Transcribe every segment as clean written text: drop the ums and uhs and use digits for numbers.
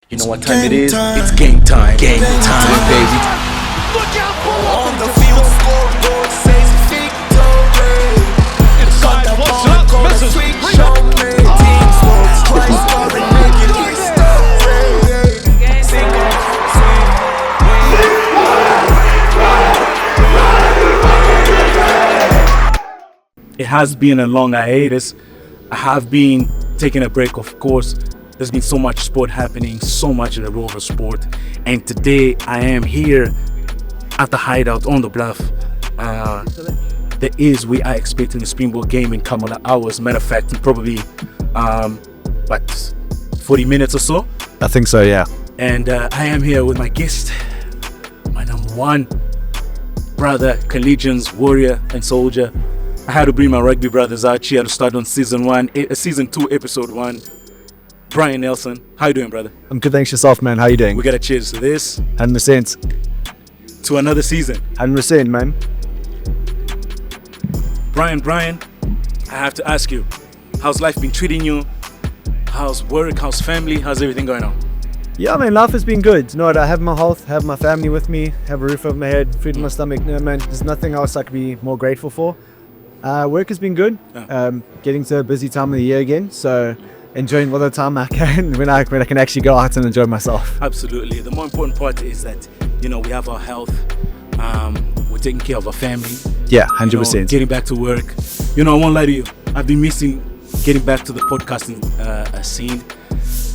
You know what time it is? It's game time. Game time, baby. Look out for On the field, scoreboard says victory. inside. What's up? Misses. Show me. Team sports, twice scoring, making history. Sing it, It has been a long hiatus. I have been taking a break, of course. There's been so much sport happening, so much in the world of sport. And today I am here at the Hideout on the Bluff. We are expecting a Springbok game in a couple of hours. Matter of fact, in probably 40 minutes or so. I think so, yeah. And I am here with my guest, my number one brother, Collegians, warrior and soldier. I had to bring my rugby brothers out here to start on season 2, episode 1. Brian Nelson, how you doing, brother? I'm good, thanks yourself, man. How you doing? We gotta cheers to this, 100%. to another season. 100%, man. Brian, I have to ask you, how's life been treating you? How's work? How's family? How's everything going on? Yeah, man, life has been good. You know what? I have my health, have my family with me, have a roof over my head, food in my stomach. No, man, there's nothing else I could be more grateful for. Work has been good. Getting to a busy time of the year again, so enjoying all the time I can when I can actually go out and enjoy myself. Absolutely. The more important part is that, we have our health. We're taking care of our family. Yeah, 100%. Getting back to work. I won't lie to you. I've been missing getting back to the podcasting scene.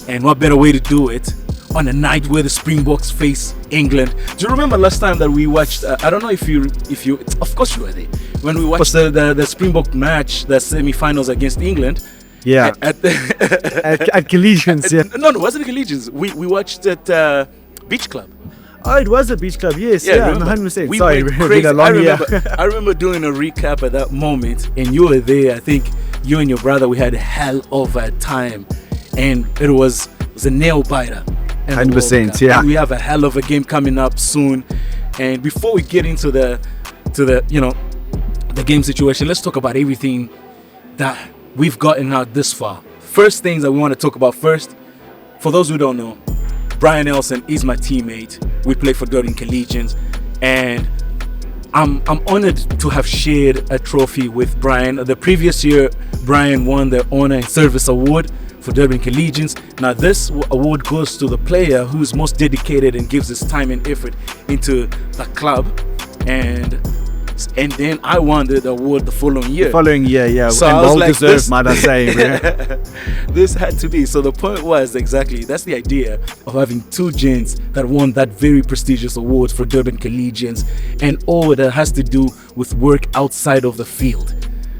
And what better way to do it on a night where the Springboks face England? Do you remember last time that we watched? I don't know if you. Of course you were there when we watched the Springbok match, the semi-finals against England. Yeah, at Collegians. Yeah. No, it wasn't Collegians. We watched at Beach Club. Oh, it was a beach club. Yes, yeah, 100%. We Sorry, went it's crazy. been a long year. I remember doing a recap at that moment, and you were there. I think you and your brother, we had a hell of a time, and it was a nail biter. 100%, yeah. And we have a hell of a game coming up soon. And before we get into the game situation, let's talk about everything that we've gotten out this far. First things that we want to talk about first, for those who don't know, Brian Nelson is my teammate. We play for Durban Collegians, and I'm honored to have shared a trophy with Brian. The previous year, Brian won the Honor and Service Award for Durban Collegians. Now this award goes to the player who's most dedicated and gives his time and effort into the club, and then I won the award the following year. Yeah. So and I was well like, deserved, might I say. This had to be. So the point was exactly, that's the idea of having two gents that won that very prestigious award for Durban Collegians, and all that has to do with work outside of the field.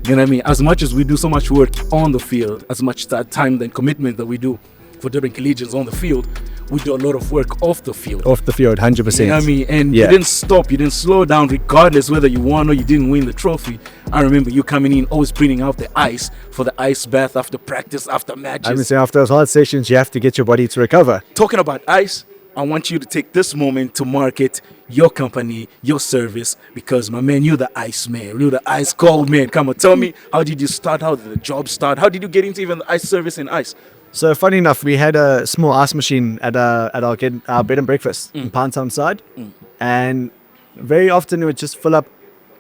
You know what I mean? As much as we do so much work on the field, as much time and commitment that we do for Durban Collegians on the field, we do a lot of work off the field. Off the field, 100%. You know what I mean? And yeah. You didn't stop, you didn't slow down, regardless whether you won or you didn't win the trophy. I remember you coming in, always bringing out the ice for the ice bath after practice, after matches. I mean, so after those hard sessions, you have to get your body to recover. Talking about ice, I want you to take this moment to market your company, your service, because my man, you're the ice man, you're the ice cold man. Come on, tell me, how did you start? How did the job start? How did you get into even the ice service and ice? So funny enough, we had a small ice machine at our bed and breakfast in Poundtown side, and very often it would just fill up,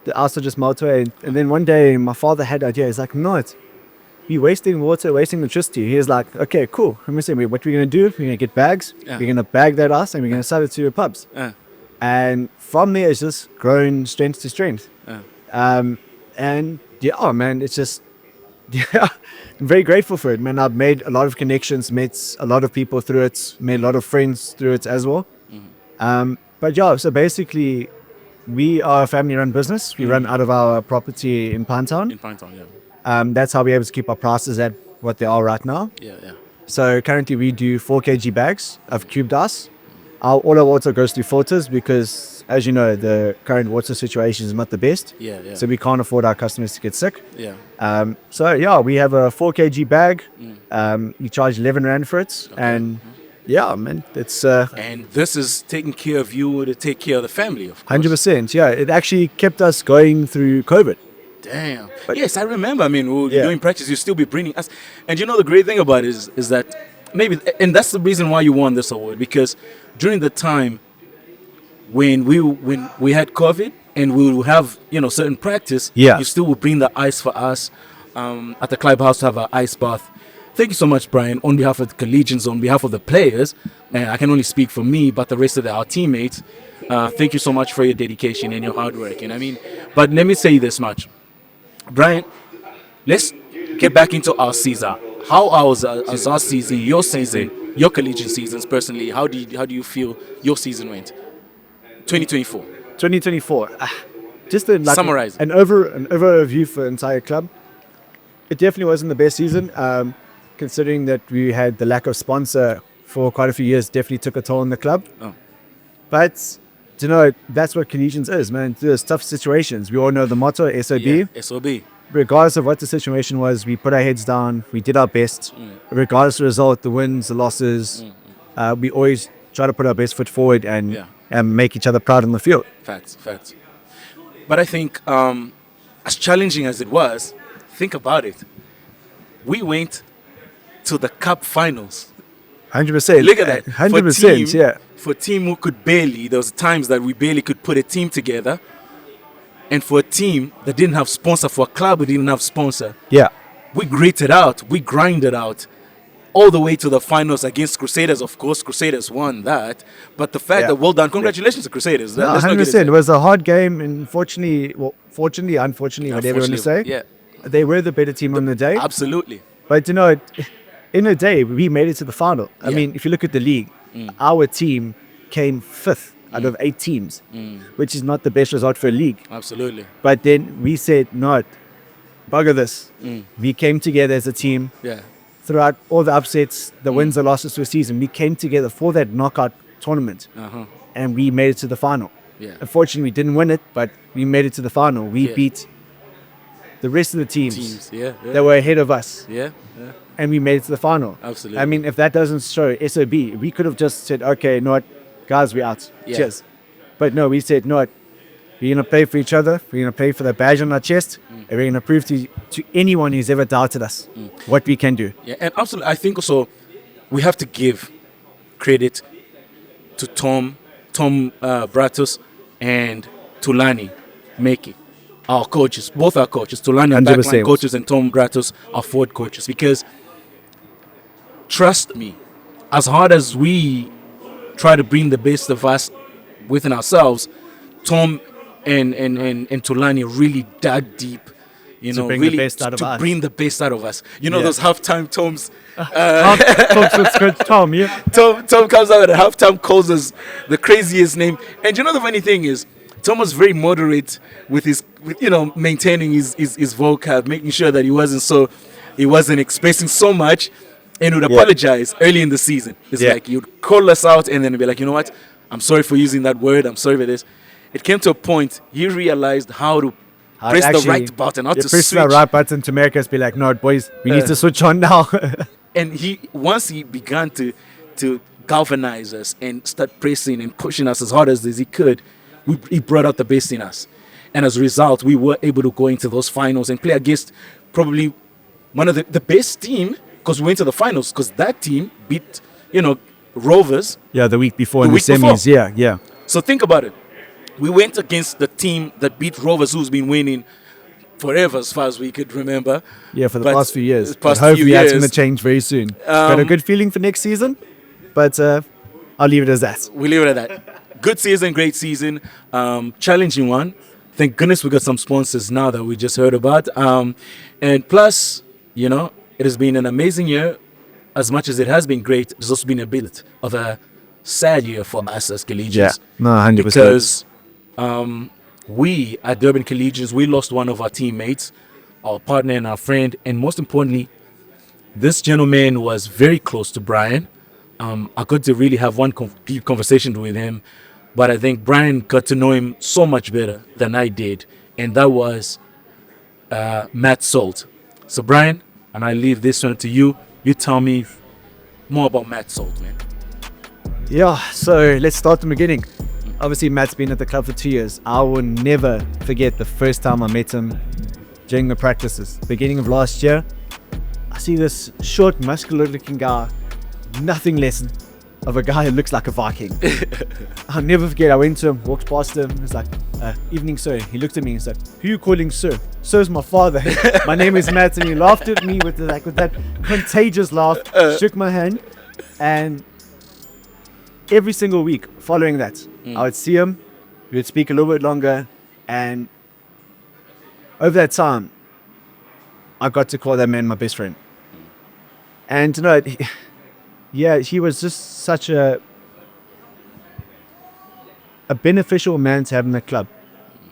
the ice would just melt away. And then one day my father had the idea. He's like, no, you're wasting water, wasting electricity. He's like, okay, cool. Let me see, what we're gonna do? We're gonna get bags. We're gonna bag that ice and we're gonna sell it to your pubs. And from there, it's just grown strength to strength. And yeah, man, it's just. Yeah, I'm very grateful for it, man. I've made a lot of connections, met a lot of people through it, made a lot of friends through it as well. But yeah, so basically, we are a family-run business. We run out of our property in Poundtown. Yeah. That's how we're able to keep our prices at what they are right now. Yeah. So currently, we do 4 kg bags of cubed ice. All our water goes through filters because, as you know, the current water situation is not the best. Yeah. So we can't afford our customers to get sick. Yeah. So yeah, we have a 4 kg bag. You charge 11 Rand for it. Okay. And yeah, man, it's... and this is taking care of you to take care of the family, of course. 100%, yeah. It actually kept us going through COVID. Damn. But yes, I remember. I mean, we were doing practice, you still be bringing us. And the great thing about it is that maybe, and that's the reason why you won this award, because during the time when we had COVID and we would have certain practice, Yeah. you still would bring the ice for us at the clubhouse to have an ice bath. Thank you so much, Brian, on behalf of the Collegians, on behalf of the players, and I can only speak for me, but the rest of our teammates. Thank you so much for your dedication and your hard work. And I mean, but let me say this much, Brian. Let's get back into our season. How was our season, your season, your collegiate seasons personally? How do you feel your season went? 2024. 2024. Just Summarize. an overview for the entire club. It definitely wasn't the best season, considering that we had the lack of sponsor for quite a few years. Definitely took a toll on the club. Oh. But that's what Collegians is, man. There's tough situations. We all know the motto, SOB. Yeah, SOB. Regardless of what the situation was, we put our heads down. We did our best. Regardless of the result, the wins, the losses, we always try to put our best foot forward and make each other proud on the field. Facts. But I think, as challenging as it was, think about it. We went to the cup finals. 100%. Look at that. 100%, yeah. For a team who could barely, there was times that we barely could put a team together. And for a team that didn't have sponsor, for a club who didn't have sponsor, Yeah. we gritted out, we grinded out all the way to the finals against Crusaders. Of course, Crusaders won that. But the fact that, well done, congratulations to Crusaders. No, Let's not get 100%. It was a hard game, and unfortunately, whatever you want to say, Yeah, they were the better team on the day. absolutely. But in a day, we made it to the final. I Yeah. mean, if you look at the league, our team came 5th out of 8 teams, which is not the best result for a league. Absolutely. But then we said, no, bugger this. We came together as a team Yeah. throughout all the upsets, the wins, the losses to a season. We came together for that knockout tournament, Uh-huh. and we made it to the final. Yeah. Unfortunately, we didn't win it, but we made it to the final. We Yeah. beat the rest of the teams, Teams. Yeah. that were ahead of us, Yeah. and we made it to the final. Absolutely. I mean, if that doesn't show SOB, we could have just said, okay, no, guys, we're out. Yeah. Cheers. But no, we said, no, we're going to play for each other. We're going to play for the badge on our chest. And we're going to prove to anyone who's ever doubted us what we can do. Yeah, and absolutely, I think also we have to give credit to Tom Bratus and Tulani Meki, our coaches, both our coaches, Tulani, our 100%. backline coaches, and Tom Bratus, our forward coaches. Because trust me, as hard as we try to bring the best of us within ourselves, Tom and Tulani really dug deep. bring the best out of to us. bring the best out of us. Yeah. Those halftime Toms. Talks with Coach Tom, yeah. Tom comes out at halftime, calls us the craziest name. And the funny thing is, Tom was very moderate with maintaining his vocab, making sure that he wasn't expressing so much, and would apologize early in the season. It's like you'd call us out and then be like, you know what? I'm sorry for using that word. I'm sorry for this. It came to a point he realized how to press the right button, how to press switch. the right button to make us be like, no, boys, we need to switch on now. And once he began to galvanize us and start pressing and pushing us as hard as he could, he brought out the best in us. And as a result, we were able to go into those finals and play against probably one of the best team, because we went to the finals, because that team beat, Rovers. Yeah, the week before in The the week before. semis. Yeah. So think about it. We went against the team that beat Rovers, who's been winning forever, as far as we could remember. Yeah, for the But past few years. the past But hopefully few that's going years. to change very soon. Got a good feeling for next season, but I'll leave it as that. We leave it at that. Good season, great season, challenging one. Thank goodness we got some sponsors now that we just heard about. And plus, it has been an amazing year. As much as it has been great, there's also been a bit of a sad year for us as Collegians. Yeah, no, 100%. Because we at Durban Collegians, we lost one of our teammates, our partner and our friend. And most importantly, this gentleman was very close to Brian. I got to really have one deep conversation with him. But I think Brian got to know him so much better than I did. And that was Matt Salt. So Brian, and I leave this one to you. You tell me more about Matt Salt, man. Yeah, so let's start from the beginning. Obviously, Matt's been at the club for 2 years. I will never forget the first time I met him during the practices. Beginning of last year, I see this short, muscular-looking guy nothing less of a guy who looks like a Viking. I'll never forget, I went to him, walked past him, he was like, evening sir. He looked at me and said, who you calling sir? Sir's my father. My name is Matt. And he laughed at me with that contagious laugh, shook my hand, and every single week following that, I would see him, we would speak a little bit longer, and over that time, I got to call that man my best friend. And he was just such a beneficial man to have in the club.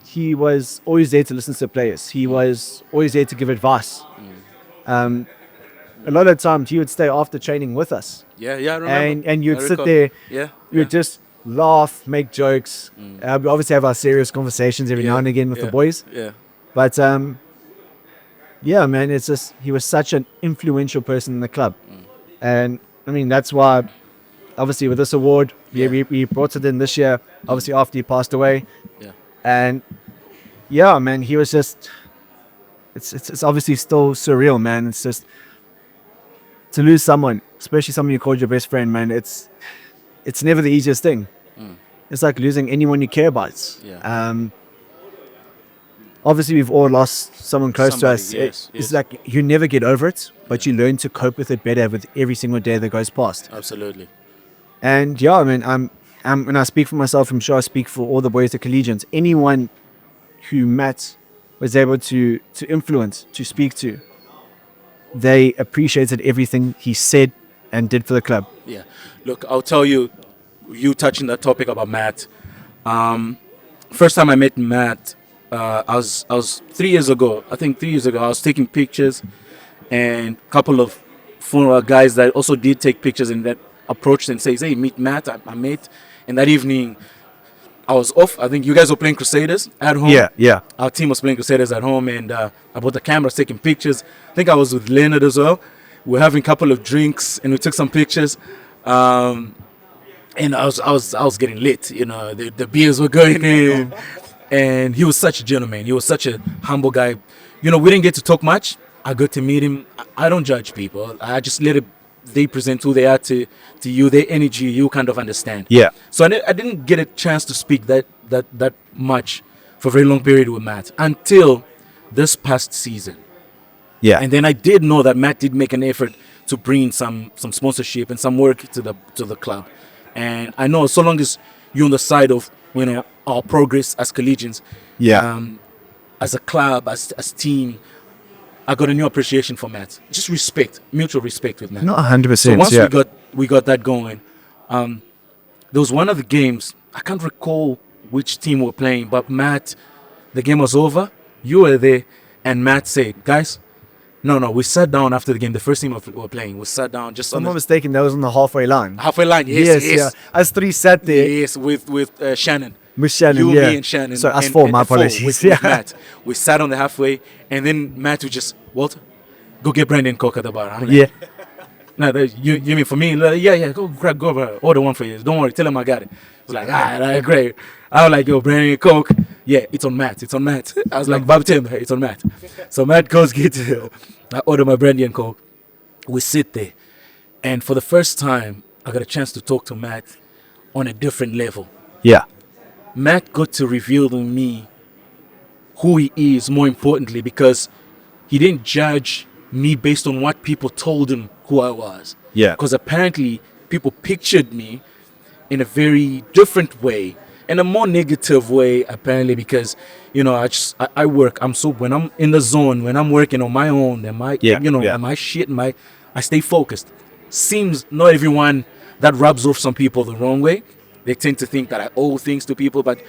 He was always there to listen to the players. He was always there to give advice. A lot of times he would stay after training with us. Yeah, I remember. And you'd sit there. Yeah. You'd just laugh, make jokes. We obviously have our serious conversations every now and again with the boys. Yeah. But yeah, man, it's just he was such an influential person in the club, and I mean that's why, obviously, with this award, we brought it in this year. Obviously, after he passed away. Yeah. And yeah, man, he was just. It's obviously still surreal, man. It's just to lose someone, especially someone you called your best friend, man. It's never the easiest thing. It's like losing anyone you care about. Yeah. Obviously, we've all lost someone close to us. Yes. It's like you never get over it, but you learn to cope with it better with every single day that goes past. Absolutely. And yeah, I mean, when I speak for myself, I'm sure I speak for all the boys at Collegians. Anyone who Matt was able to influence, to speak to, they appreciated everything he said and did for the club. Yeah. Look, I'll tell you, touching that topic about Matt. First time I met Matt, I was 3 years ago. I think 3 years ago, I was taking pictures, and a couple of former guys that also did take pictures and that approached and says, "Hey, meet Matt." I met, and that evening, I was off. I think you guys were playing Crusaders at home. Yeah. Our team was playing Crusaders at home, and I brought the cameras, taking pictures. I think I was with Leonard as well. We were having a couple of drinks, and we took some pictures. And I was getting lit. The beers were going in. And he was such a gentleman. He was such a humble guy. We didn't get to talk much. I got to meet him. I don't judge people. I just they present who they are to you, their energy, you kind of understand. Yeah. So I didn't get a chance to speak that much for a very long period with Matt until this past season. Yeah. And then I did know that Matt did make an effort to bring in some sponsorship and some work to the club. And I know so long as you're on the side of our progress as Collegians, as a club, as team, I got a new appreciation for Matt. Just respect, mutual respect with Matt. Not 100%. So once we got that going, there was one of the games, I can't recall which team we were playing, but Matt, the game was over, you were there, and Matt said, "Guys, no, we sat down after the game. The first team we were playing, we sat down just If I'm not mistaken, that was on the halfway line. halfway line." Yes. Yeah. Us three sat there. Yes, with Shannon. With Shannon, You, yeah. me, and Shannon. So us and, four, and my four apologies. with Yeah. Matt. We sat on the halfway, and then Matt would just, "Walter, go get Brandon Coke at the bar." I'm like, Yeah. "No, you mean for me?" Like, yeah, go order one for you. Don't worry, tell him I got it. I was like, all right, great. I was like, "Yo, Brandon Coke." "Yeah, it's on Matt. I was like, "Bob Tim, it's on Matt." So Matt goes I order my brandy and Coke. We sit there, and for the first time, I got a chance to talk to Matt on a different level. Yeah. Matt got to reveal to me who he is, more importantly, because he didn't judge me based on what people told him who I was. Yeah. Because apparently people pictured me in a very different way, in a more negative way, apparently, because, I work. When I'm in the zone, when I'm working on my own, and my shit, I stay focused. Seems not everyone, that rubs off some people the wrong way. They tend to think that I owe things to people, but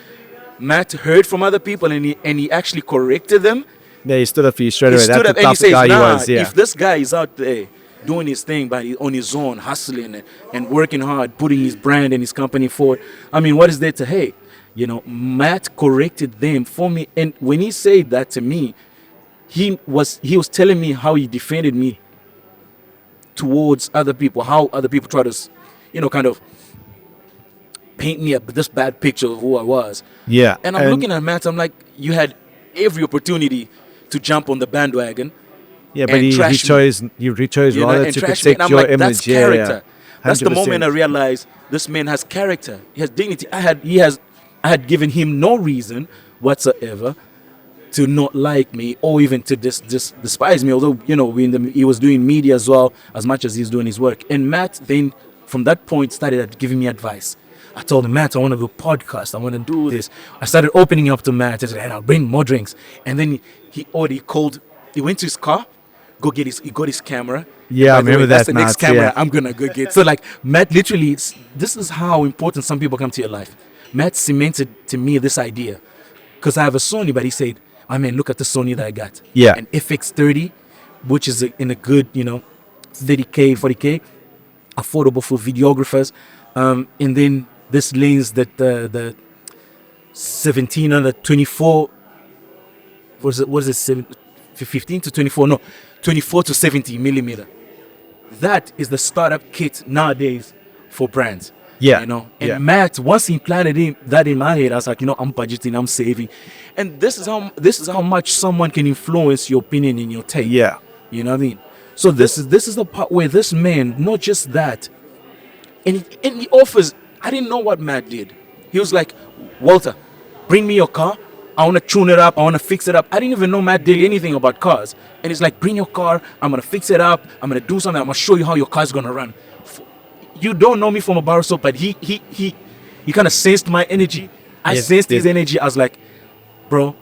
Matt heard from other people, and he actually corrected them. Yeah, he stood up for you straight He away. stood That's up the and he type of says, guy he "Nah, was. Yeah. if this guy is out there doing his thing on his own, hustling and working hard, putting his brand and his company forward, I mean, what is there to hate?" Matt corrected them for me, and when he said that to me, he was telling me how he defended me towards other people, how other people try to, kind of paint me this bad picture of who I was. Yeah. And I'm looking at Matt, I'm like, you had every opportunity to jump on the bandwagon. Yeah, but and he trash me. chose rather and to trash me. protect And I'm your like, image. that's character. That's the 100%. moment I realized this man has character. He has dignity. I had given him no reason whatsoever to not like me or even to despise me. Although he was doing media as well as much as he's doing his work. And Matt then from that point started giving me advice. I told him, Matt, I want to do a podcast. I want to do this. I started opening up to Matt. I said, I'll bring more drinks. And then he went to his car, he got his camera. Yeah, I By the way, remember that's that, the next Matt, camera yeah. I'm going to go get. So like Matt literally, this is how important some people come to your life. Matt cemented to me this idea. Because I have a Sony, but he said, I mean, look at the Sony that I got. Yeah. An FX30, which is in a good, 30K, 40K, affordable for videographers. And then this lens that the 17 and the 24, was it 15 to 24? No, 24 to 70 millimeter. That is the startup kit nowadays for brands. Yeah. And Yeah. Matt, once he planted that in my head, I was like, I'm budgeting, I'm saving. And this is how much someone can influence your opinion and your take. Yeah. You know what I mean? So this is the part where this man, not just that, and he offers. I didn't know what Matt did. He was like, Walter, bring me your car. I want to tune it up. I want to fix it up. I didn't even know Matt did anything about cars. And he's like, bring your car. I'm going to fix it up. I'm going to do something. I'm going to show you how your car's going to run. You don't know me from a bar soap, but he kind of sensed my energy. I sensed his energy. I was like, bro,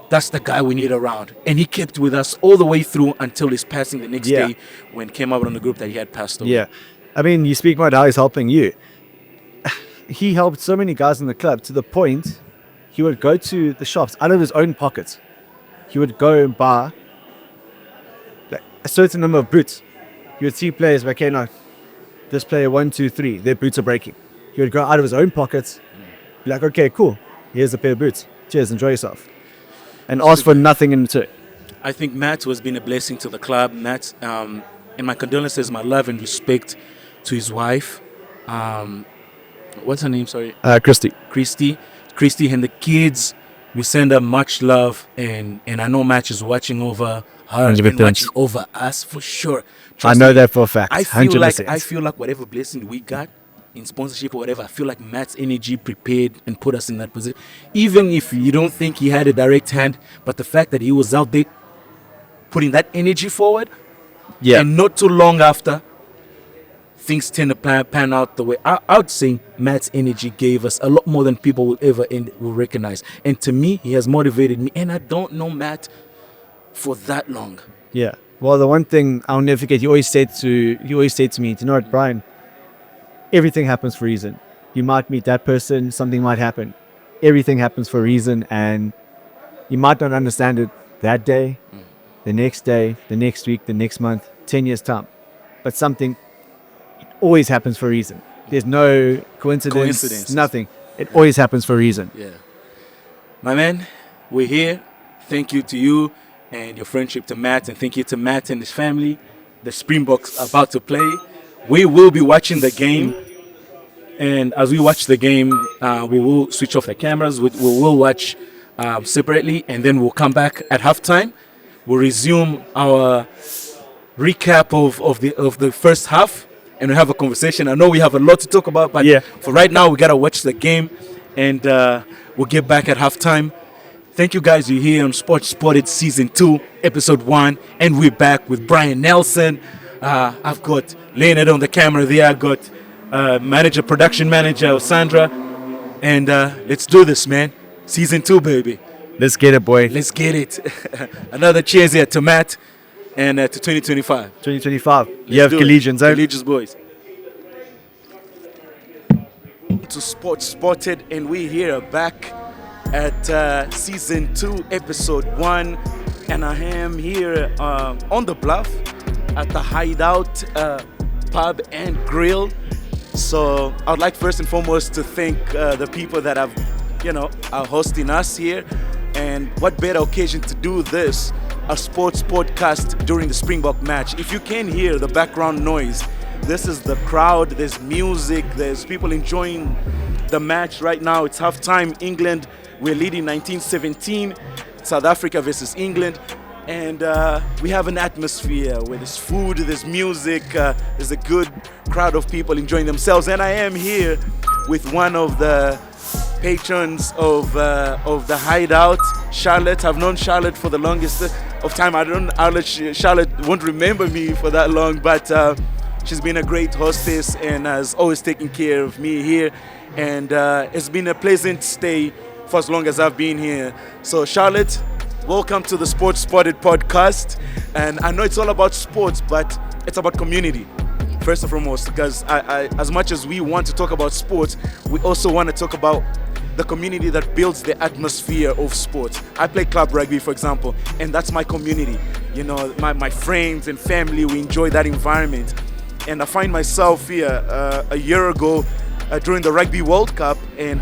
that's the guy we need around. And he kept with us all the way through until his passing the next day when came out on the group that he had passed away. Yeah. I mean, you speak about how he's helping you. He helped so many guys in the club to the point he would go to the shops out of his own pockets. He would go and buy like a certain number of boots. You would see players like, okay, no, this player 1, 2, 3, their boots are breaking. He would go out of his own pockets, be like, okay, cool, here's a pair of boots. Cheers, enjoy yourself. And ask for nothing in return. I think Matt has been a blessing to the club. Matt, and my condolences, my love and respect to his wife. What's her name? Sorry. Christy. Christy and the kids. We send her much love, and I know Matt is watching over her and 100%. watching over us for sure. I Trust know me, that for a fact. I feel 100%. like whatever blessing we got in sponsorship or whatever, I feel like Matt's energy prepared and put us in that position. Even if you don't think he had a direct hand, but the fact that he was out there putting that energy forward, and not too long after, things tend to pan out the way I would say Matt's energy gave us a lot more than people will ever will recognize. And to me, he has motivated me. And I don't know Matt for that long. Yeah. Well, the one thing I'll never forget, he always said to me, do you know what, Brian? Everything happens for a reason. You might meet that person, something might happen. Everything happens for a reason, and you might not understand it that day, the next day, the next week, the next month, 10 years time. But something always happens for a reason. There's no coincidence. Nothing. It always happens for a reason. Yeah. My man, we're here. Thank you to you and your friendship to Matt, and thank you to Matt and his family. The Springboks are about to play. We will be watching the game, and as we watch the game, we will switch off the cameras. We will watch separately, and then we'll come back at halftime. We'll resume our recap of the first half, and we'll have a conversation. I know we have a lot to talk about, but for right now, we gotta watch the game, and we'll get back at halftime. Thank you guys. You're here on Sports Spotted Season 2, Episode 1, and we're back with Brian Nelson. I've got Leonard on the camera there. I've got production manager, Sandra. And let's do this, man. Season 2, baby. Let's get it, boy. Let's get it. Another cheers here to Matt and to 2025. 2025. You have Collegians, eh? Collegians, boys. To Sports Spotted, and we're here back at Season 2, Episode 1. And I am here on the Bluff at the Hideout Pub and Grill. So I would like first and foremost to thank the people that are hosting us here. And what better occasion to do this, a sports podcast during the Springbok match. If you can hear the background noise, this is the crowd, there's music, there's people enjoying the match right now. It's halftime. England, we're leading 19-17, South Africa versus England. And we have an atmosphere where there's food, there's music, there's a good crowd of people enjoying themselves. And I am here with one of the patrons of the Hideout, Charlotte. I've known Charlotte for the longest of time. Charlotte won't remember me for that long, but she's been a great hostess and has always taken care of me here. And it's been a pleasant stay for as long as I've been here. So Charlotte, welcome to the Sports Spotted podcast. And I know it's all about sports, but it's about community. First and foremost, because as much as we want to talk about sports, we also want to talk about the community that builds the atmosphere of sports. I play club rugby, for example, and that's my community. You know, my friends and family, we enjoy that environment. And I find myself here a year ago during the Rugby World Cup, and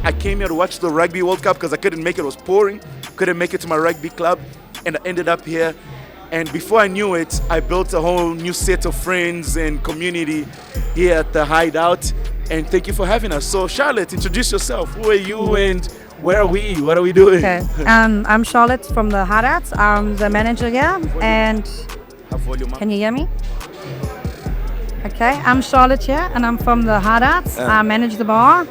I came here to watch the Rugby World Cup because I couldn't make it. It was pouring, couldn't make it to my rugby club, and I ended up here. And before I knew it, I built a whole new set of friends and community here at the Hideout. And thank you for having us. So Charlotte, introduce yourself. Who are you and where are we? What are we doing? Okay, I'm Charlotte from the Hideout. I'm the manager here, and can you hear me? Okay, I'm Charlotte here, and I'm from the Hideout. I manage the bar,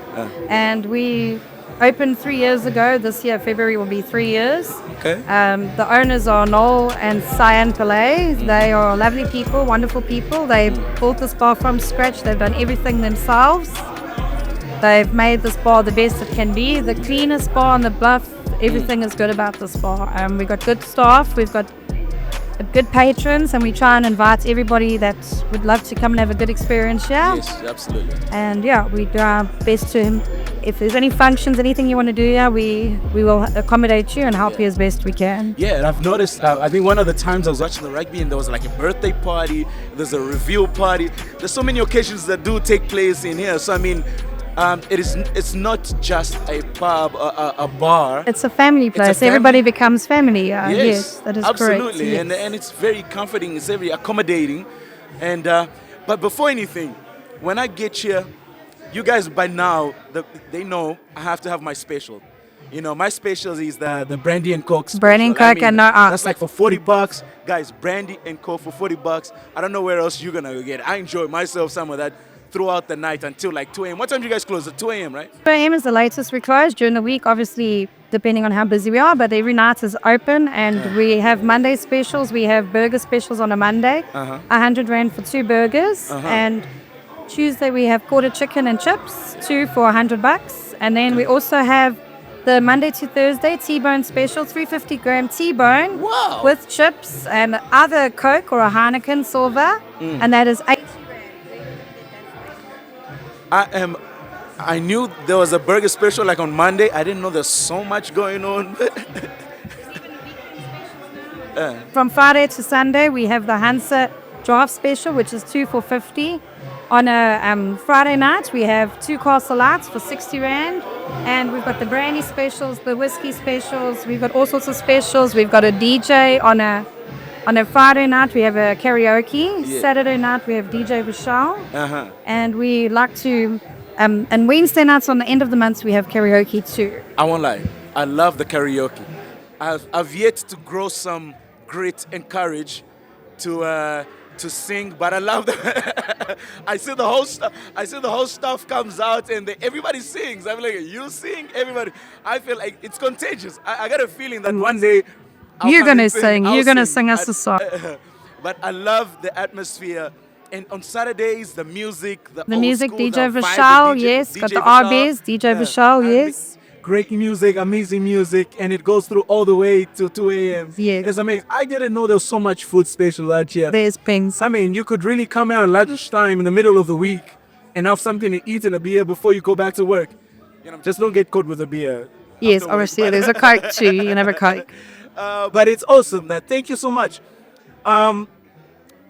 and we opened 3 years ago. This year, February, will be 3 years. Okay. The owners are Noel and Cyan Pillay. They are lovely people, wonderful people. They built this bar from scratch. They've done everything themselves. They've made this bar the best it can be, the cleanest bar on the bluff. Everything is good about this bar. We've got good staff. We've got good patrons, and we try and invite everybody that would love to come and have a good experience here. Yes, absolutely. And yeah, we do our best to, if there's any functions, anything you want to do here, we will accommodate you and help you as best we can. Yeah, and I've noticed, I think one of the times I was watching the rugby and there was like a birthday party, there's a reveal party. There's so many occasions that do take place in here. So I mean, it's not just a pub, a bar. It's a family place. Everybody becomes family. Yes, that is absolutely. correct. Yes. And it's very comforting. It's very accommodating. And but before anything, when I get here, you guys by now they know I have to have my special. You know, my special is the brandy and coke special. Brandy and coke and no ice. That's like for $40, guys. Brandy and coke for $40. I don't know where else you're gonna get it. I enjoy myself some of that throughout the night until like 2 a.m. What time do you guys close? At 2 a.m., right? 2 a.m. is the latest we close. During the week, obviously, depending on how busy we are, but every night is open, and we have Monday specials. We have burger specials on a Monday, 100 Rand for 2 burgers, and Tuesday we have quarter chicken and chips, 2 for $100, and then we also have the Monday to Thursday T-bone special, 350-gram T-bone with chips and either a Coke or a Heineken silver, and that is 80 Rand. I knew there was a burger special like on Monday. I didn't know there's so much going on. From Friday to Sunday, we have the Hansa draft special, which is 2 for 50. On a Friday night, we have 2 Castle Lights for 60 Rand. And we've got the brandy specials, the whiskey specials. We've got all sorts of specials. We've got a DJ on a Friday night. We have a karaoke. Yeah. Saturday night, we have DJ Vishal. And we like to... and Wednesday nights on the end of the month, we have karaoke too. I won't lie. I love the karaoke. I've yet to grow some grit and courage to sing, but I love that. I see the whole stuff comes out and everybody sings. I'm like, you sing, everybody. I feel like it's contagious. I got a feeling that one day you're gonna sing. You're gonna sing us a song. But I love the atmosphere. And on Saturdays, the music, the music, school, DJ the Vishal, vibe, yes, DJ got the Vishal, RBs, DJ Vishal, yes. Great music, amazing music, and it goes through all the way to 2 a.m. Yes. It's amazing. I didn't know there was so much food special out here. There's pings. I mean, you could really come out lunchtime in the middle of the week and have something to eat and a beer before you go back to work. You know, just don't get caught with a beer. Yes, obviously, there's a Coke too. You can have a Coke. But it's awesome. Thank you so much.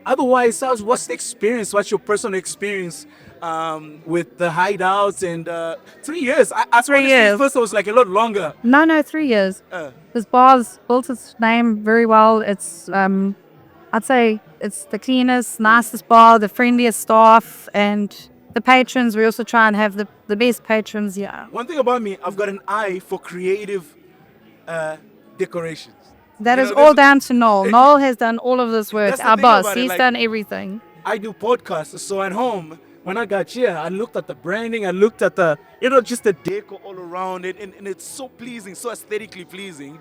Otherwise, what's the experience? What's your personal experience with the Hideouts? And 3 years. I 3 years. First, it was like a lot longer. No, 3 years. This bar's built its name very well. It's, I'd say, it's the cleanest, nicest bar, the friendliest staff, and the patrons. We also try and have the best patrons. Yeah. One thing about me, I've got an eye for creative decorations. That You is know, all this- down to Noel. Noel has done all of this work. That's the Our thing boss. about it, He's like- done everything. I do podcasts, so at home, when I got here, I looked at the branding, I looked at the, just the decor all around it, and it's so pleasing, so aesthetically pleasing,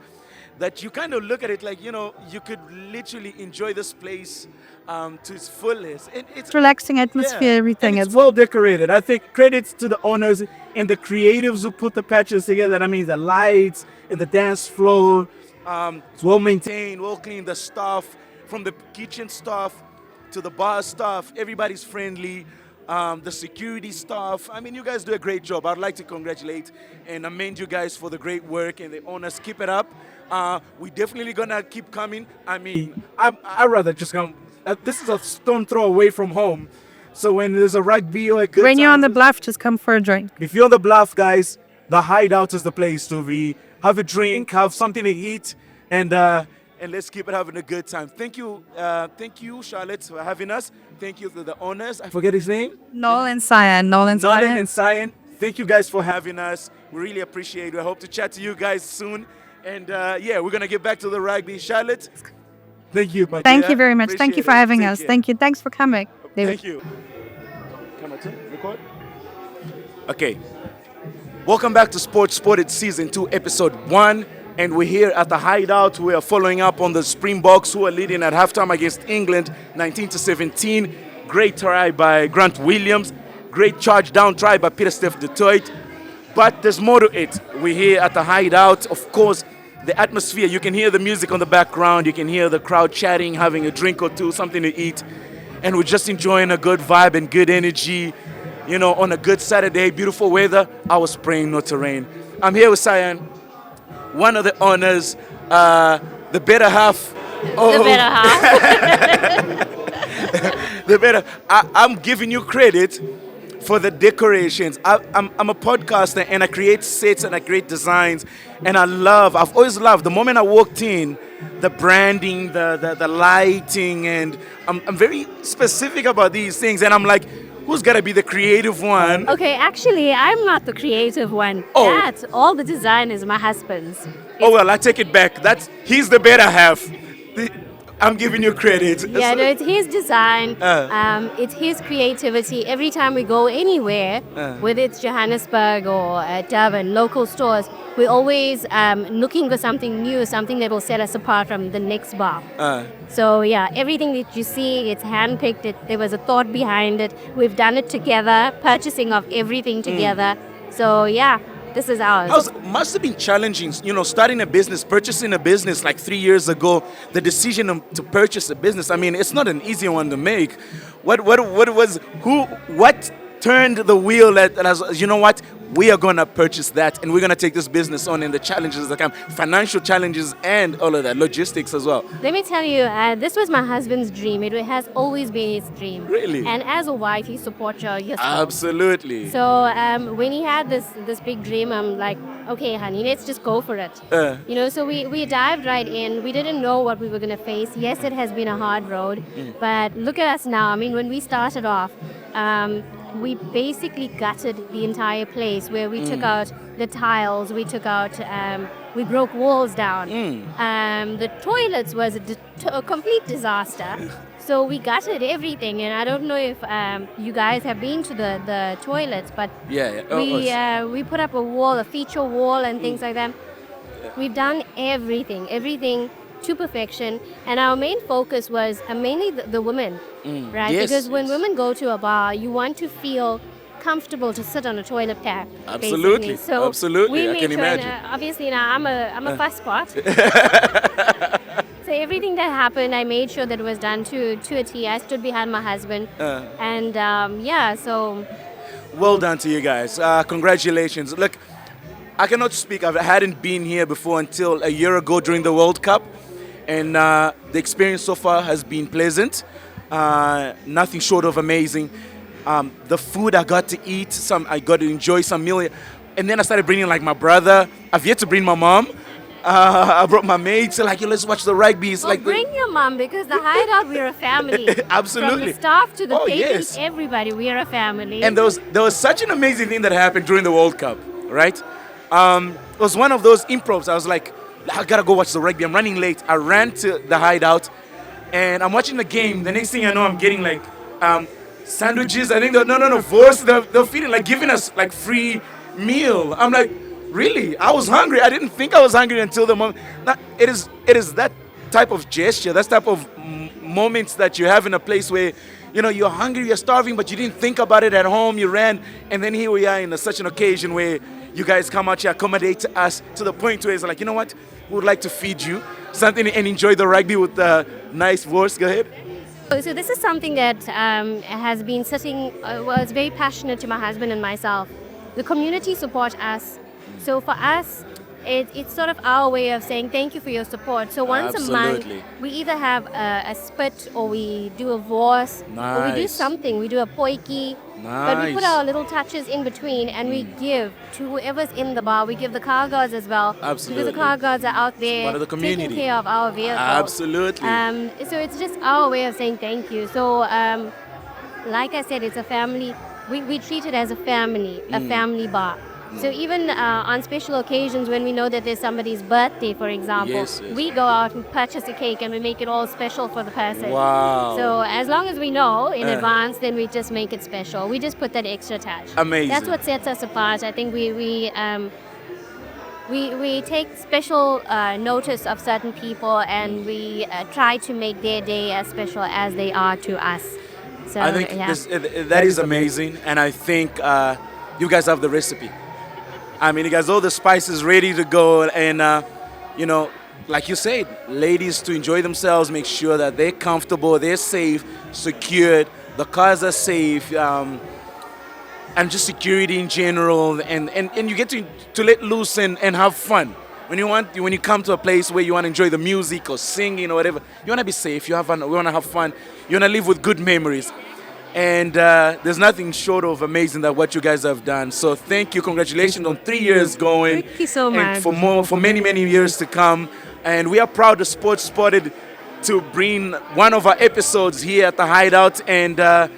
that you kind of look at it like, you could literally enjoy this place to its fullest. And it's Relaxing atmosphere, everything. And it's well decorated. I think credits to the owners and the creatives who put the patches together. I mean, the lights and the dance floor. It's well maintained, well clean. The staff, from the kitchen staff to the bar staff, everybody's friendly. The security staff. I mean, you guys do a great job. I'd like to congratulate and commend you guys for the great work, and the owners. Keep it up. We definitely gonna keep coming. I mean, I'd rather just come. This is a stone throw away from home. So when there's a rugby or a good When you're on the time, bluff, just come for a drink. if you're on the bluff, guys, the Hideout is the place to be. Have a drink, have something to eat, and let's keep it having a good time. Thank you, Charlotte, for having us. Thank you to the owners. I forget his name. Noel and Cyan. Nolan and Cyan. Thank you guys for having us. We really appreciate it. I hope to chat to you guys soon. And we're gonna get back to the rugby. Charlotte, thank you. Thank you very much. Thank you for having us. Thank you. Thanks for coming. David. Thank you. Camera 2, record. Okay. Welcome back to Sports Spotted Season 2, Episode 1. And we're here at the Hideout. We are following up on the Springboks, who are leading at halftime against England, 19-17. Great try by Grant Williams. Great charge down try by Peter Steph Detroit. But there's more to it. We're here at the Hideout. Of course, the atmosphere, you can hear the music on the background. You can hear the crowd chatting, having a drink or two, something to eat. And we're just enjoying a good vibe and good energy. On a good Saturday, beautiful weather. I was praying not to rain. I'm here with Cyan, one of the owners, the better half. The better half. I'm giving you credit for the decorations. I'm a podcaster, and I create sets and I create designs, and I've always loved, the moment I walked in, the branding, the lighting, and I'm very specific about these things, and I'm like, who's got to be the creative one? Okay, actually, I'm not the creative one. Oh. All the design is my husband's. Oh, well, I take it back. He's the better half. I'm giving you credit. Yeah, no, it's his design. It's his creativity. Every time we go anywhere, whether it's Johannesburg or Durban, local stores, we're always looking for something new, something that will set us apart from the next bar. So yeah, everything that you see, it's handpicked. There was a thought behind it. We've done it together, purchasing of everything together. So yeah, this is ours. Must have been challenging, starting a business, purchasing a business like 3 years ago. The decision to purchase a business, I mean, it's not an easy one to make. What turned the wheel that, you know what, we are going to purchase that, and we're going to take this business on, and the challenges that come, financial challenges and all of that, logistics as well. Let me tell you, this was my husband's dream. It has always been his dream. Really? And as a wife, he supports your Absolutely. So when he had this big dream, I'm like, okay, honey, let's just go for it. So we dived right in. We didn't know what we were going to face. Yes, it has been a hard road, but look at us now. I mean, when we started off, we basically gutted the entire place, where we took out the tiles, we broke walls down. The toilets was a complete disaster. So we gutted everything, and I don't know if you guys have been to the toilets, but we put up a feature wall and things like that. We've done everything to perfection, and our main focus was mainly the women, right? Yes, because when women go to a bar, you want to feel comfortable to sit on a toilet pack. Absolutely, basically. So absolutely, we I made can sure, imagine. and, obviously, now I'm a fuss pot. So everything that happened, I made sure that it was done to a T. I stood behind my husband, and so. Well done to you guys. Congratulations. Look, I cannot speak. I hadn't been here before until a year ago during the World Cup. And the experience so far has been pleasant. Nothing short of amazing. The food I got to eat, I got to enjoy some meal. And then I started bringing like my brother. I've yet to bring my mom. I brought my mates. Like, let's watch the rugby. It's Well, bring your mom, because the Hideout, we're a family. Absolutely. From the staff to the yes. patients, everybody, we are a family. And there was such an amazing thing that happened during the World Cup, right? It was one of those improvs. I was like, I gotta go watch the rugby. I'm running late. I ran to the Hideout, and I'm watching the game. The next thing I know, I'm getting like sandwiches. I think they're feeding, like giving us like free meal. I'm like, really? I was hungry. I didn't think I was hungry until the moment. Now, it is that type of gesture, that type of moments that you have in a place where, you know, you're hungry, you're starving, but you didn't think about it at home. You ran, and then here we are in such an occasion where you guys come out here, accommodate us to the point where it's like, you know what, we would like to feed you something and enjoy the rugby with nice words. Go ahead. So this is something that has been sitting, it's very passionate to my husband and myself. The community support us. So for us, it's sort of our way of saying thank you for your support. So once a month, we either have a spit, or we do a vors, or we do something. We do a poiki. But we put our little touches in between, and we give to whoever's in the bar. We give the car guards as well. Absolutely. Because the car guards are out there part of the community, taking care of our vehicle. Absolutely. So it's just our way of saying thank you. So like I said, it's a family. We treat it as a family bar. So even on special occasions when we know that there's somebody's birthday, for example, we go out and purchase a cake and we make it all special for the person. Wow. So as long as we know in advance, then we just make it special. We just put that extra touch. Amazing. That's what sets us apart. I think we take special notice of certain people, and we try to make their day as special as they are to us. So I think that is amazing, and I think you guys have the recipe. I mean, you guys, all the spices ready to go, and you know, like you said, ladies to enjoy themselves, make sure that they're comfortable, they're safe, secured, the cars are safe, and just security in general, and you get to let loose and have fun. When you come to a place where you want to enjoy the music or singing or whatever, you want to be safe, we want to have fun, you want to live with good memories. And there's nothing short of amazing that what you guys have done. So thank you, congratulations on 3 years going. Thank you so much. And for many, many years to come. And we are proud of Sports Spotted to bring one of our episodes here at the Hideout. And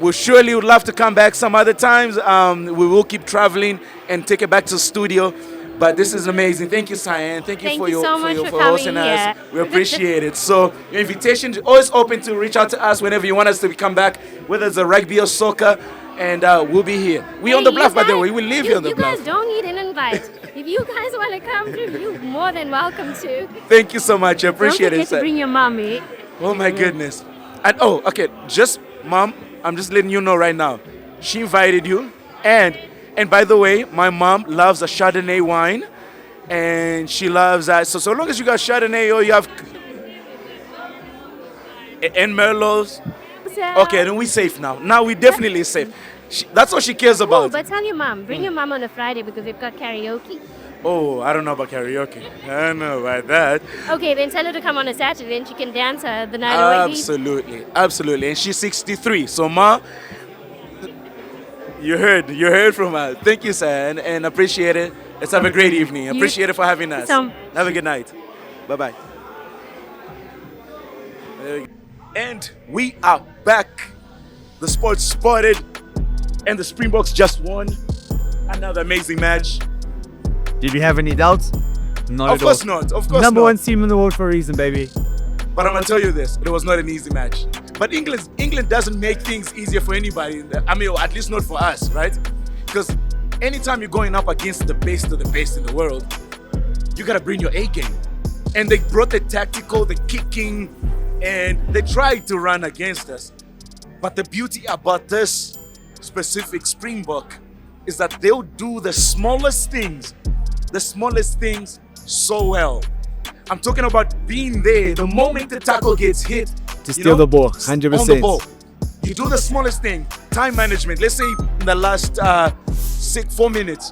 we surely would love to come back some other times. We will keep traveling and take it back to the studio. But this is amazing. Thank you, Cyan. Thank you for hosting us. We appreciate it. So your invitation is always open to reach out to us whenever you want us to come back, whether it's a rugby or soccer, and we'll be here. We on the bluff, by the way. We live here on the bluff. You guys don't need an invite. If you guys want to come through, you're more than welcome to. Thank you so much. I appreciate Don't it. forget to bring your mommy. Oh my goodness. And okay, just mom, I'm just letting you know right now. She invited you, and by the way, my mom loves a Chardonnay wine, and she loves that. So long as you got Chardonnay or you have and Merlots, okay, then we're safe now. Now we're definitely safe. That's what she cares about. Oh, but tell your mom, bring your mom on a Friday because we've got karaoke. Oh, I don't know about karaoke. I don't know about that. Okay, then tell her to come on a Saturday and she can dance the night away. Absolutely. And she's 63. So, Ma, you heard from her. Thank you, sir, and appreciate it. Let's have a great evening. Appreciate it for having us. Have a good night. Bye-bye. And we are back. The Sports Spotted, and the Springboks just won another amazing match. Did you have any doubts? Not Of course not. Number one team in the world for a reason, baby. But I'm gonna tell you this: it was not an easy match. But England doesn't make things easier for anybody. I mean, at least not for us, right? Because anytime you're going up against the best of the best in the world, you gotta bring your A game. And they brought the tactical, the kicking, and they tried to run against us. But the beauty about this specific Springbok is that they'll do the smallest things so well. I'm talking about being there the moment the tackle gets hit. To steal the ball, 100%. On the ball. You do the smallest thing, time management. Let's say in the last 4 minutes,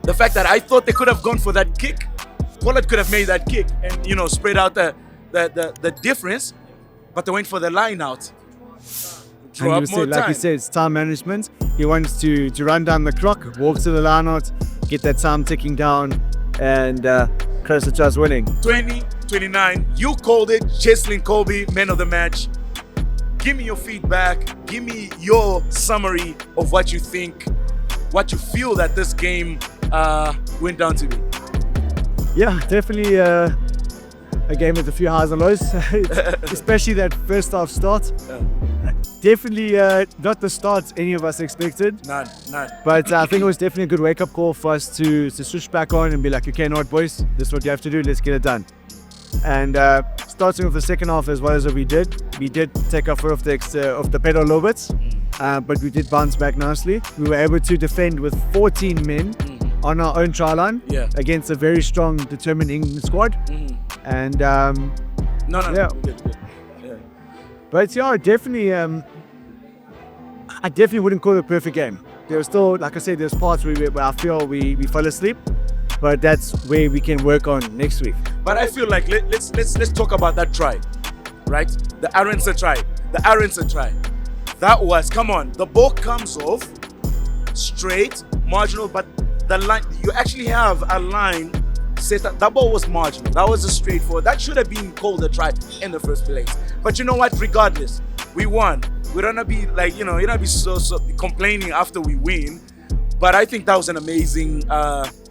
the fact that I thought they could have gone for that kick, Pollard could have made that kick and spread out the difference, but they went for the line out. Like you said, it's time management. He wants to run down the clock, walk to the line out, get that time ticking down, and credit to us winning. 20-29, you called it. Cheslin Colby, man of the match. Give me your feedback. Give me your summary of what you think, what you feel that this game went down to be. Yeah, definitely a game with a few highs and lows, especially that first half start. Definitely not the start any of us expected. None. But I think it was definitely a good wake-up call for us to switch back on and be like, okay, you know what, boys, this is what you have to do, let's get it done. And starting with the second half as well as we did take our foot off the pedal a little bit, but we did bounce back nicely. We were able to defend with 14 men on our own try line against a very strong, determined England squad. And No. Yeah. Good. Yeah. But yeah, definitely, I definitely wouldn't call it a perfect game. There was still, like I said, there's parts where I feel we fell asleep, but that's where we can work on next week. But I feel like let's talk about that try, right? The Aronson try. That was, come on, the ball comes off straight, marginal, but the line, you actually have a line set up. That ball was marginal. That was a straightforward. That should have been called a try in the first place. But you know what? Regardless, we won. We don't be like, you don't be so complaining after we win. But I think that was an amazing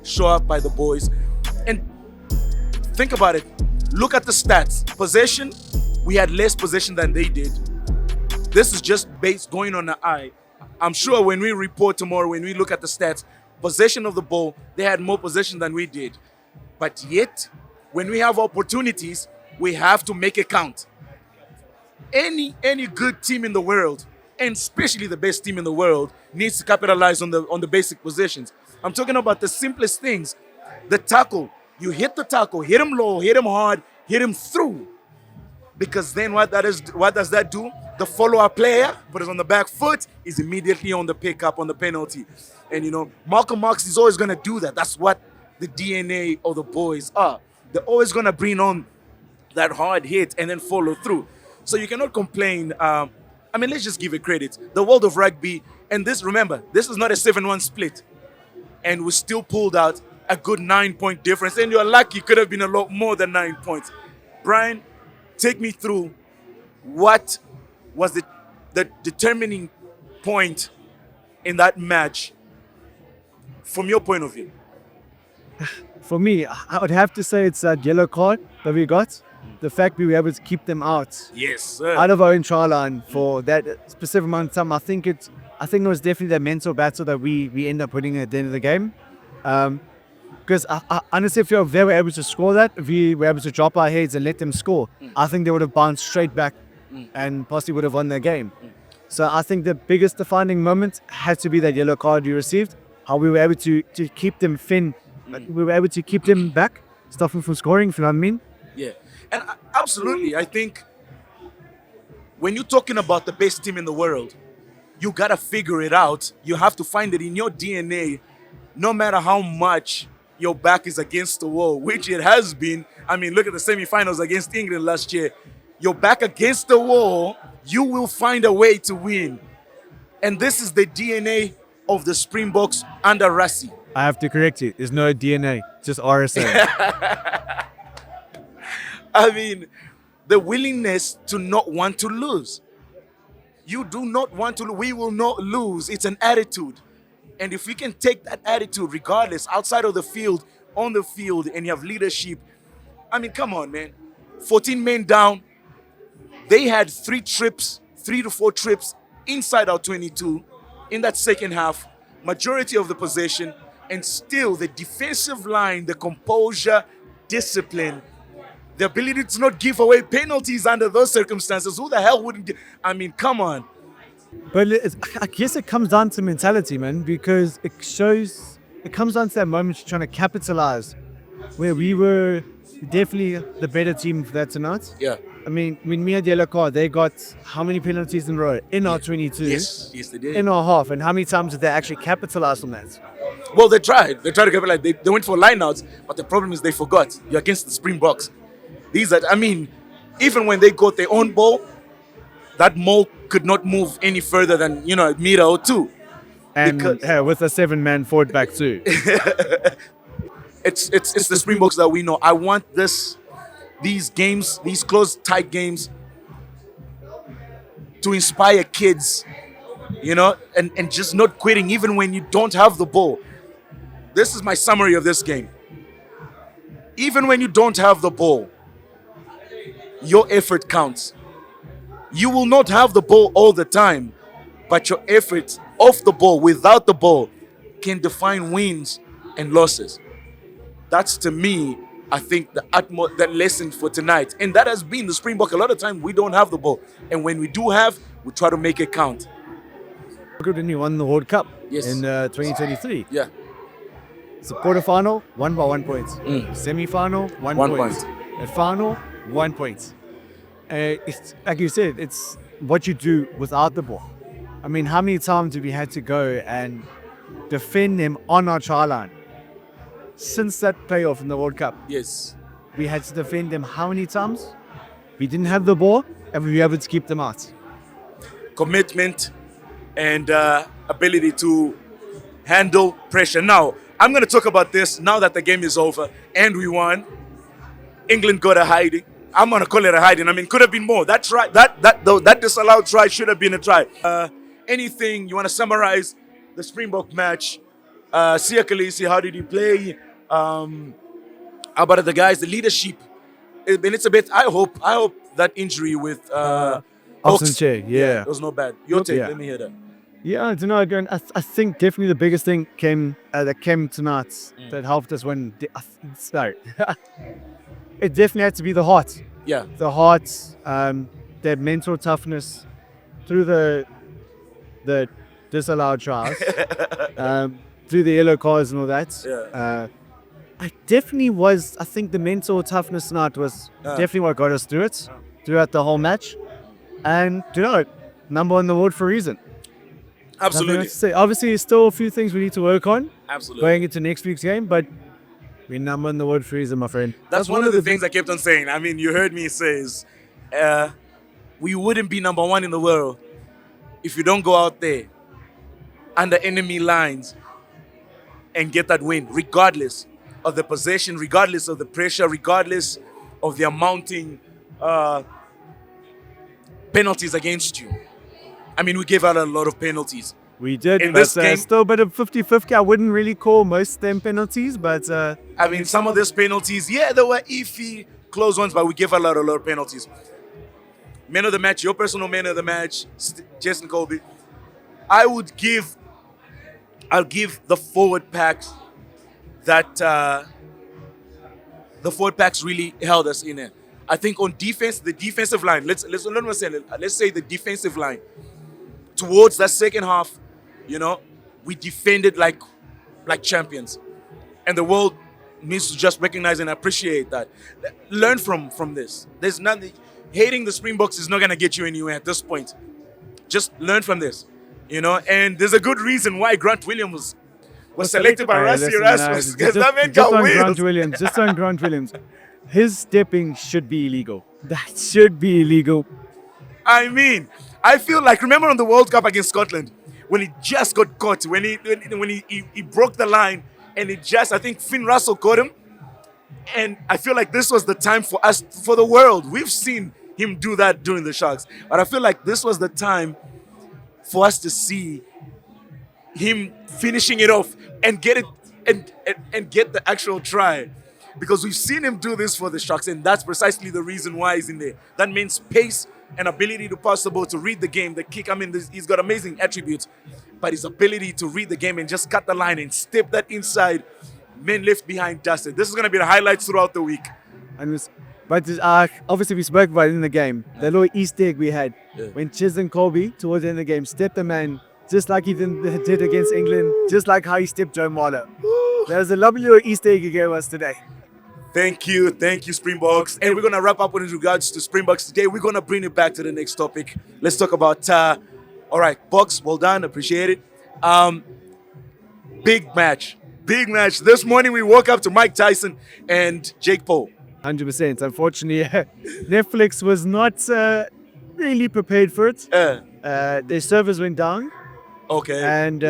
show up by the boys. And think about it. Look at the stats. Possession, we had less possession than they did. This is just based going on the eye. I'm sure when we report tomorrow, when we look at the stats, possession of the ball, they had more possession than we did. But yet, when we have opportunities, we have to make it count. Any good team in the world, and especially the best team in the world, needs to capitalize on the basic positions. I'm talking about the simplest things. The tackle. You hit the tackle, hit him low, hit him hard, hit him through. Because then what does that do? The follow-up player, put it on the back foot, is immediately on the pickup, on the penalty. And Malcolm Marx is always going to do that. That's what the DNA of the boys are. They're always going to bring on that hard hit and then follow through. So you cannot complain. Let's just give it credit. The world of rugby, and remember, this is not a 7-1 split. And we still pulled out a good 9-point difference. And you're lucky, it could have been a lot more than 9 points. Brian, take me through what was the determining point in that match from your point of view. For me, I would have to say it's that yellow card that we got. The fact we were able to keep them out Yes, of our own try line for that specific amount of time. I think it was definitely the mental battle that we end up putting at the end of the game. Because I honestly feel if they were able to score that, if we were able to drop our heads and let them score, I think they would have bounced straight back and possibly would have won their game. So I think the biggest defining moment had to be that yellow card you received. How we were able to keep them we were able to keep them back, stop them from scoring, if you know what I mean. Yeah, and absolutely, I think when you're talking about the best team in the world, you gotta figure it out. You have to find it in your DNA, no matter how much your back is against the wall, which it has been. Look at the semifinals against England last year. Your back against the wall, you will find a way to win. And this is the DNA of the Springboks under Rassie. I have to correct you. There's no DNA, just RSA. The willingness to not want to lose. You do not want to lose. We will not lose. It's an attitude. And if we can take that attitude, regardless, outside of the field, on the field, and you have leadership, come on, man. 14 men down. They had 3 to 4 trips inside our 22 in that second half. Majority of the possession, and still the defensive line, the composure, discipline, the ability to not give away penalties under those circumstances. Who the hell wouldn't? Come on. But I guess it comes down to mentality, man, because it comes down to that moment you're trying to capitalize, where we were definitely the better team for that tonight. Yeah. When we had yellow card, they got how many penalties in a row in our 22? Yes, they did. In our half, and how many times did they actually capitalize on that? Well, they tried. They tried to capitalize. They went for lineouts, but the problem is they forgot. You're against the Springboks. Even when they got their own ball, that mole could not move any further than a meter or two. And with a 7-man forward back too. It's the Springboks that we know. I want these games, these close, tight games, to inspire kids, and just not quitting even when you don't have the ball. This is my summary of this game. even when you don't have the ball, your effort counts. You will not have the ball all the time, but your effort off the ball, without the ball, can define wins and losses. That's, to me, I think that lesson for tonight. And that has been the Springbok. A lot of time we don't have the ball. And when we do have, we try to make it count. Good when you won the World Cup Yes. in 2023. Yeah. It's a quarterfinal, won by 1 point. Semi-final, one One point. point. And final, 1 point. It's like you said, it's what you do without the ball. I mean, how many times have we had to go and defend them on our try line? Since that playoff in the World Cup, Yes. we had to defend them how many times? We didn't have the ball, and we were able to keep them out. Commitment and ability to handle pressure. Now, I'm going to talk about this now that the game is over and we won. England got a hiding. I'm going to call it a hiding. I mean, could have been more. That try, that disallowed try should have been a try. Anything you want to summarize the Springbok match? Siakalisi, how did he play? How about the guys, the leadership? And it's a bit. I hope that injury with Austin Che, yeah. it was not bad. Your take. Yeah. Let me hear that. Yeah, I don't know. Again, I think definitely the biggest thing that came tonight that helped us win. Sorry, it definitely had to be the heart. Yeah. The heart, their mental toughness through the disallowed trials, through the yellow cards and all that. Yeah. I definitely was. I think the mental toughness tonight was definitely what got us through it throughout the whole match. And you know, number one in the world for a reason. Nothing Absolutely. else to say. Obviously, there's still a few things we need to work on Absolutely. going into next week's game, but we're number one in the world for a reason, my friend. That's one of the things I kept on saying. I mean, you heard me say is, we wouldn't be number one in the world if you don't go out there under enemy lines and get that win, regardless of the possession, regardless of the pressure, regardless of the amounting penalties against you. I mean, we gave out a lot of penalties. We did. In but, this game- still a bit of 50-50. I wouldn't really call most of them penalties, but I mean, some of these penalties, yeah, they were iffy, close ones, but we gave a lot of penalties. Man of the match, your personal man of the match, Jason Colby. I'll give the forward packs that the forward packs really held us in it. I think on defense, the defensive line. Let's say the defensive line. Towards that second half, you know, we defended like champions, and the world needs to just recognize and appreciate that. Learn from this. There's nothing. Hating the Springboks is not gonna get you anywhere at this point. Just learn from this, you know. And there's a good reason why Grant Williams was selected by Rassie Erasmus, because that man got wheels. Just on Grant Williams. His stepping should be illegal. That should be illegal. I mean, I feel like, remember on the World Cup against Scotland, when he just got caught, when he broke the line, and it just, I think Finn Russell caught him. And I feel like this was the time for us, for the world. We've seen him do that during the Sharks. But I feel like this was the time for us to see him finishing it off and get it and get the actual try. Because we've seen him do this for the Sharks, and that's precisely the reason why he's in there. That means pace and ability to pass the ball, to read the game, the kick. I mean, he's got amazing attributes, but his ability to read the game and just cut the line and step that inside, men left behind dusted. This is going to be the highlights throughout the week. But obviously we spoke about it in the game. The little Easter egg we had when Chiz and Colby towards the end of the game stepped the man just like he did against England, just like how he stepped Joe Marler. That was a lovely little Easter egg he gave us today. Thank you, Springboks. And we're going to wrap up with regards to Springboks today. We're going to bring it back to the next topic. Let's talk about, all right, BOKS, well done, appreciate it. Big match. This morning we woke up to Mike Tyson and Jake Paul. 100%. Unfortunately, Netflix was not really prepared for it. Their servers went down. Okay. And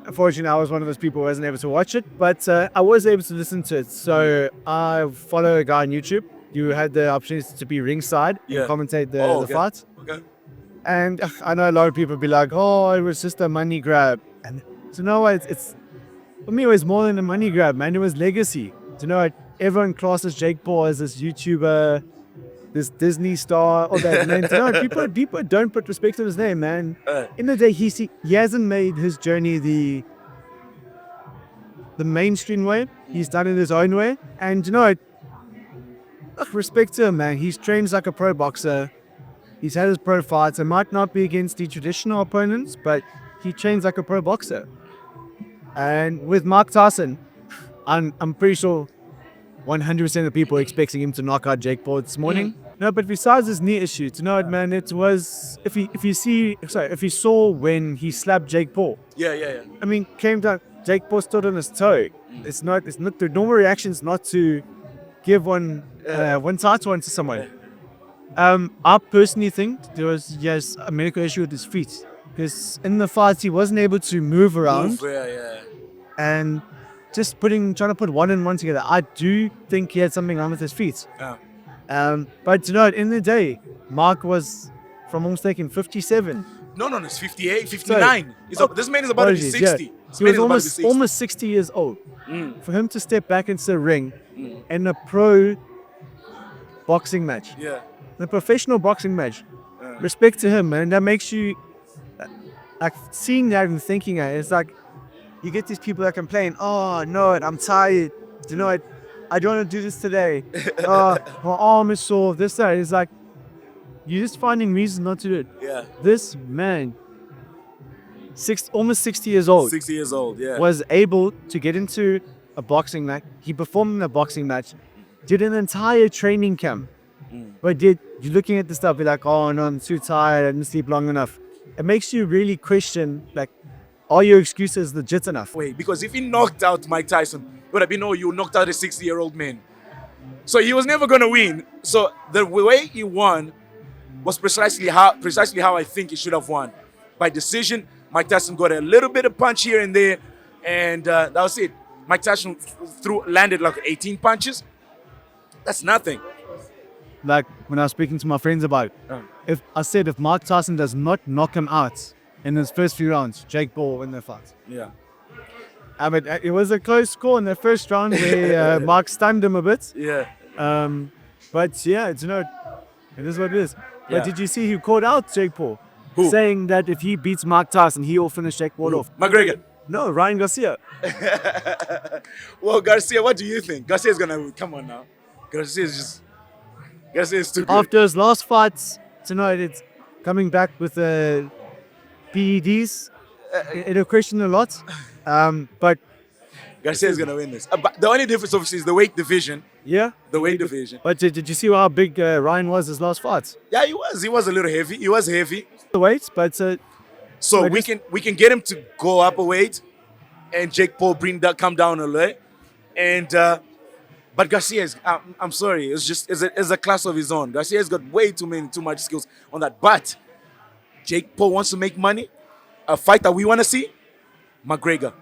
unfortunately, I was one of those people who wasn't able to watch it, but I was able to listen to it. So I follow a guy on YouTube. You had the opportunity to be ringside and commentate the fight. Okay. And I know a lot of people be like, "Oh, it was just a money grab." And so no, it's for me, it was more than a money grab, man. It was legacy. You know, everyone classes Jake Paul as this YouTuber, this Disney star, all that. Man, no, people don't put respect on his name, man. In the day, he hasn't made his journey the mainstream way. He's done it his own way. And respect to him, man. He's trained like a pro boxer. He's had his pro fights. It might not be against the traditional opponents, but he trains like a pro boxer. And with Mark Tyson, I'm pretty sure 100% of the people are expecting him to knock out Jake Paul this morning. No, but besides his knee issue, man, it was if you saw when he slapped Jake Paul. Yeah. I mean, came down, Jake Paul stood on his toe. It's not the normal reaction is not to give one title one to someone. I personally think he has a medical issue with his feet, because in the fights he wasn't able to move around. And just trying to put one and one together, I do think he had something wrong with his feet. But in the day, Mark was, if I'm not mistaken, 57. No, it's 58, 59. This man is about to be 60. Yeah. He was almost 60 years old. For him to step back into the ring in a pro boxing match, a professional boxing match, respect to him, man. That makes you, like, seeing that and thinking that, it's like, you get these people that complain, oh, no, I'm tired. I don't want to do this today. My arm is sore, this, that. It's like, you're just finding reasons not to do it. Yeah. This man, almost 60 years old. 60 years old, yeah. Was able to get into a boxing match. He performed in a boxing match, did an entire training camp. But you're looking at the stuff, you're like, oh, no, I'm too tired, I didn't sleep long enough. It makes you really question, like, are your excuses legit enough? Wait, because if he knocked out Mike Tyson, it would have been, you knocked out a 60-year-old man. So he was never going to win. So the way he won was precisely how I think he should have won. By decision, Mike Tyson got a little bit of punch here and there, and that was it. Mike Tyson landed like 18 punches. That's nothing. Like when I was speaking to my friends about it, if Mark Tyson does not knock him out in his first few rounds, Jake Paul will win the fight. Yeah. I mean, it was a close score in the first round where Mark stunned him a bit. Yeah. But yeah, it is what it is. Yeah. But did you see who called out Jake Paul? Who? Saying that if he beats Mark Tyson, he will finish Jake Paul off. McGregor. No, Ryan Garcia. Well, Garcia, what do you think? Garcia's gonna come on now. Garcia is too good. After his last fights tonight, it's coming back with the PEDs. It'll question a lot. But Garcia is gonna win this. But the only difference, obviously, is the weight division. yeah, The weight division. but did you see how big Ryan was his last fights? Yeah, he was. He was a little heavy. He was heavy. The weight, but So But we can get him to go up a weight, and Jake Paul come down a little, and but Garcia is. I'm sorry. It's just is a class of his own. Garcia's got way too much skills on that. But Jake Paul wants to make money. A fight that we want to see, McGregor.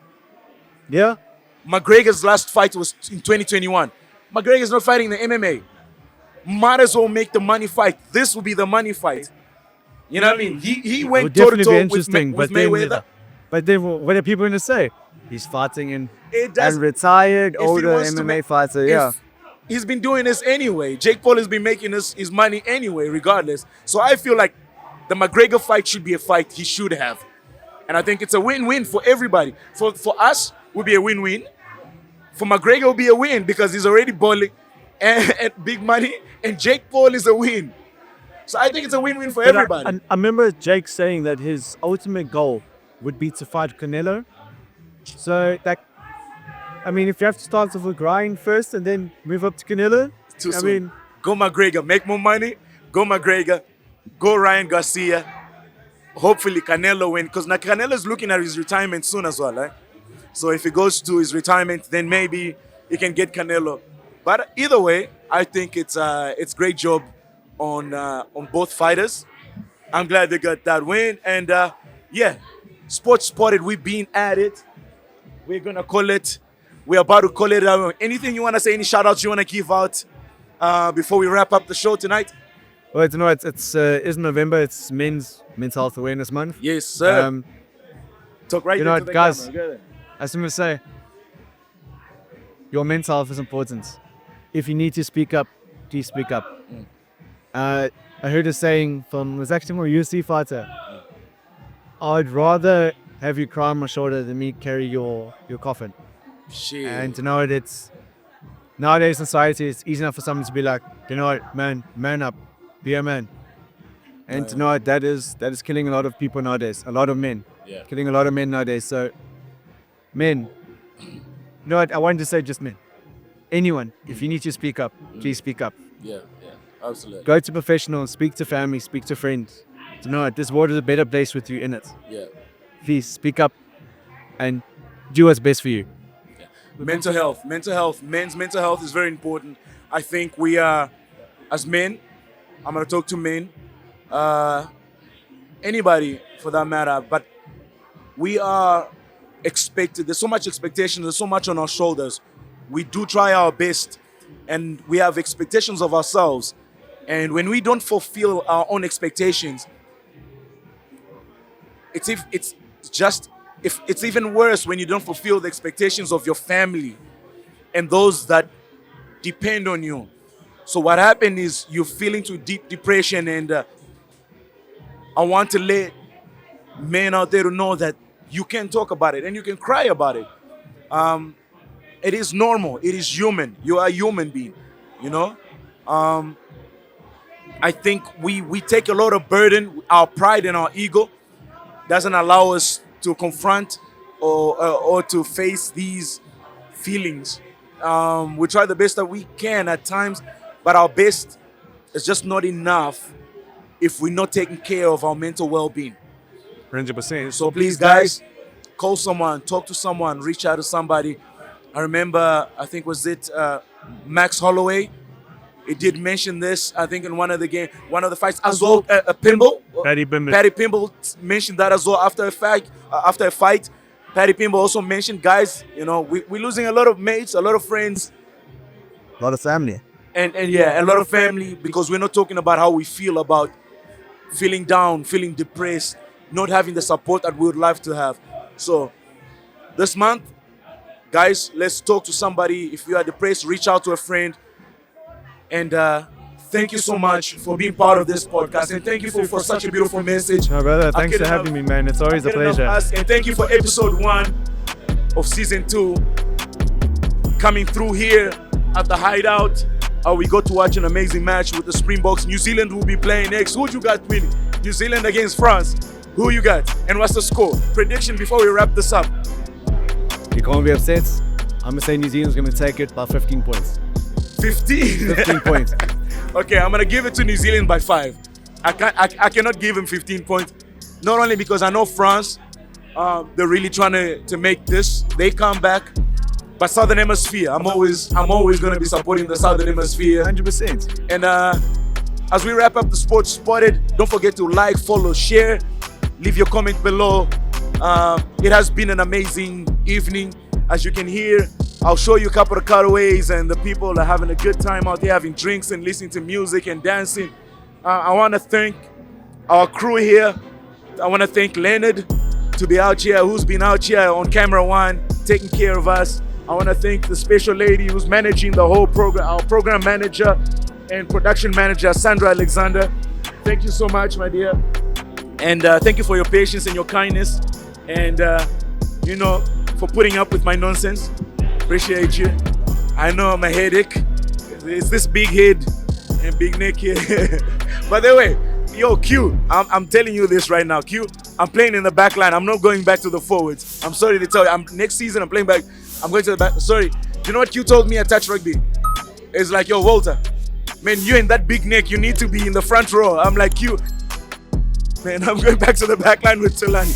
yeah, McGregor's last fight was in 2021. McGregor's not fighting the MMA. Might as well make the money fight. This will be the money fight. You know what I mean? He it would went toe to definitely be toe interesting. with Mayweather. But then what are people going to say? He's fighting in It does. a retired, if he older wants to MMA make- fighter. Yeah. He's been doing this anyway. Jake Paul has been making his money anyway, regardless. So I feel like the McGregor fight should be a fight he should have. And I think it's a win-win for everybody. For us, it will be a win-win. For McGregor, it will be a win because he's already balling and big money. And Jake Paul is a win. So I think it's a win-win for But everybody. I remember Jake saying that his ultimate goal would be to fight Canelo. So, if you have to start off with Ryan first and then move up to Canelo, Too soon. Go McGregor, make more money. Go McGregor. Go Ryan Garcia. Hopefully Canelo win, because now Canelo's looking at his retirement soon as well, right? So if he goes to his retirement, then maybe he can get Canelo. But either way, I think it's great job on both fighters. I'm glad they got that win, and Sports Spotted, we've been at it. We're gonna call it. We're about to call it. Anything you wanna say? Any shout outs you wanna give out before we wrap up the show tonight? well, it's November. It's Men's Health Awareness Month. Yes, sir. Talk right you know into what, the guys? camera. Go ahead. I was going to say, your mental health is important. if you need to speak up, please speak up. I heard a saying from, it was actually from a UFC fighter. I'd rather have you cry on my shoulder than me carry your coffin. Shit. And to know that it's, nowadays in society, it's easy enough for someone to be like, you know what, man up, be a man. And to know that is killing a lot of people nowadays, a lot of men. Yeah. Killing a lot of men nowadays. So, men, you know what, I wanted to say just men. Anyone, if you need to speak up, please speak up. Yeah, absolutely. Go to professionals, speak to family, speak to friends. To know that this world is a better place with you in it. Yeah. Please speak up and do what's best for you. Mental health, men's mental health is very important. I think we are, as men, I'm going to talk to men, anybody for that matter, but we are expected, there's so much expectation, there's so much on our shoulders. We do try our best and we have expectations of ourselves. And when we don't fulfill our own expectations, it's even worse when you don't fulfill the expectations of your family and those that depend on you. So what happened is you feel into deep depression, and I want to let men out there to know that you can talk about it and you can cry about it. It is normal. It is human. You are a human being, you know? I think we take a lot of burden. Our pride and our ego doesn't allow us to confront or to face these feelings. We try the best that we can at times, but our best is just not enough if we're not taking care of our mental well-being. 100%. So please, guys, call someone, talk to someone, reach out to somebody. I remember, I think was it Max Holloway. He did mention this, I think, in one of the fights as well. Pimble. Paddy Pimble mentioned that as well after a fight. Paddy Pimble also mentioned, guys, you know, we're losing a lot of mates, a lot of friends. A lot of family. And yeah, a lot of family, because we're not talking about how we feel about feeling down, feeling depressed, not having the support that we would like to have. So this month, guys, let's talk to somebody. If you are depressed, reach out to a friend. And thank you so much for being part of this podcast. And thank you for such a beautiful message. No, brother, thanks for having me, man. It's always a pleasure. And thank you for episode 1 of season 2 coming through here at the Hideout. We got to watch an amazing match with the Springboks. New Zealand will be playing next. Who you got winning? New Zealand against France. Who you got? And what's the score? Prediction before we wrap this up. You can't be upset. I'm going to say New Zealand's going to take it by 15 points. 15 points. Okay, I'm going to give it to New Zealand by 5. I cannot give him 15 points. Not only because I know France, they're really trying to make this. They come back. But Southern Hemisphere, I'm always going to be supporting the Southern Hemisphere. 100%. And as we wrap up the Sports Spotted, don't forget to like, follow, share, leave your comment below. It has been an amazing evening. As you can hear, I'll show you a couple of cutaways, and the people are having a good time out there, having drinks and listening to music and dancing. I want to thank our crew here. I want to thank Leonard to be out here, who's been out here on camera 1, taking care of us. I want to thank the special lady who's managing the whole program, our program manager and production manager, Sandra Alexander. Thank you so much, my dear. And thank you for your patience and your kindness. And, you know, for putting up with my nonsense. Appreciate you. I know I'm a headache. It's this big head and big neck here. By the way, yo, Q, I'm telling you this right now. Q, I'm playing in the back line. I'm not going back to the forwards. I'm sorry to tell you. Next season, I'm playing back. I'm going to the back. Sorry. Do you know what Q told me at Touch Rugby? It's like, yo, Walter, man, you and that big neck, you need to be in the front row. I'm like, Q, man, I'm going back to the back line with Tulani.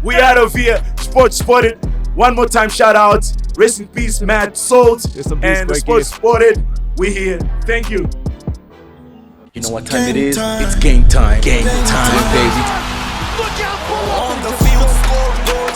We out of here. Sports Spotted. One more time, shout out. Rest in peace, Matt Salt. And the Sports Spotted. We here. Thank you. You know what time it is? It's game time. Game time, baby. Look out for On the field, scoreboard,